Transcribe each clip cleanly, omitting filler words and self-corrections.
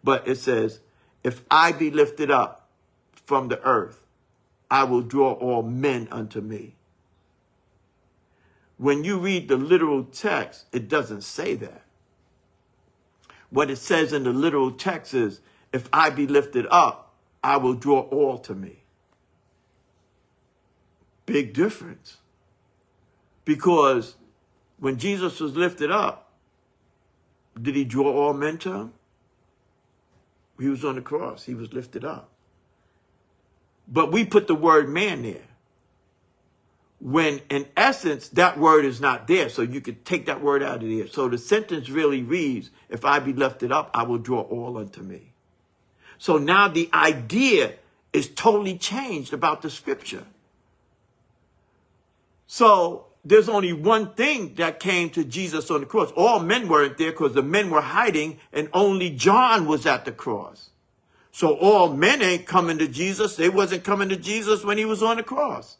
But it says, if I be lifted up from the earth, I will draw all men unto me. When you read the literal text, it doesn't say that. What it says in the literal text is, if I be lifted up, I will draw all to me. Big difference. Because when Jesus was lifted up, did he draw all men to him? He was on the cross. He was lifted up. But we put the word man there, when in essence, that word is not there. So you could take that word out of there. So the sentence really reads, if I be lifted up, I will draw all unto me. So now the idea is totally changed about the scripture. So there's only one thing that came to Jesus on the cross. All men weren't there because the men were hiding and only John was at the cross. So all men ain't coming to Jesus. They wasn't coming to Jesus when he was on the cross.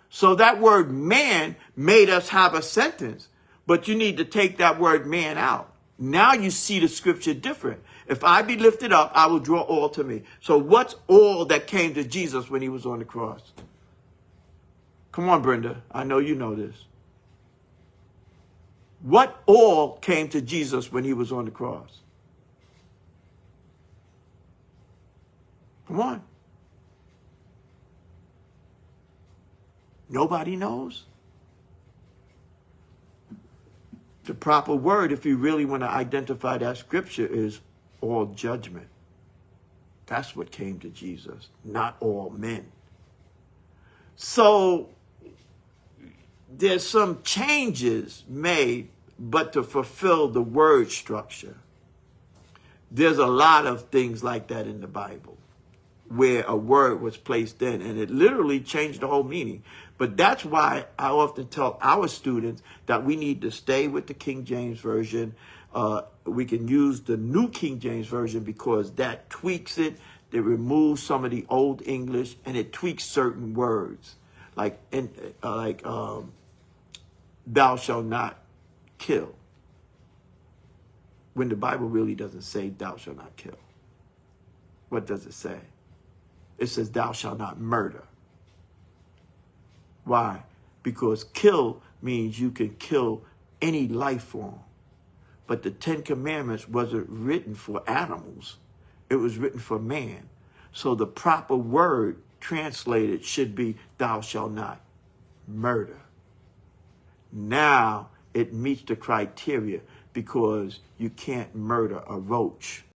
So that word man made us have a sentence, but you need to take that word man out. Now you see the scripture different. If I be lifted up, I will draw all to me. So what's all that came to Jesus when he was on the cross? Come on, Brenda. I know you know this. What all came to Jesus when he was on the cross? Come on. Nobody knows. The proper word, if you really want to identify that scripture, is all judgment. That's what came to Jesus, not all men. So there's some changes made, but to fulfill the word structure. There's a lot of things like that in the Bible, where a word was placed in, and it literally changed the whole meaning. But that's why I often tell our students that we need to stay with the King James Version. We can use the New King James Version because that tweaks it. It removes some of the Old English, and it tweaks certain words, like thou shalt not kill, when the Bible really doesn't say thou shalt not kill. What does it say? It says thou shalt not murder. Why? Because kill means you can kill any life form. But the Ten Commandments wasn't written for animals. It was written for man. So the proper word translated should be thou shalt not murder. Now it meets the criteria because you can't murder a roach.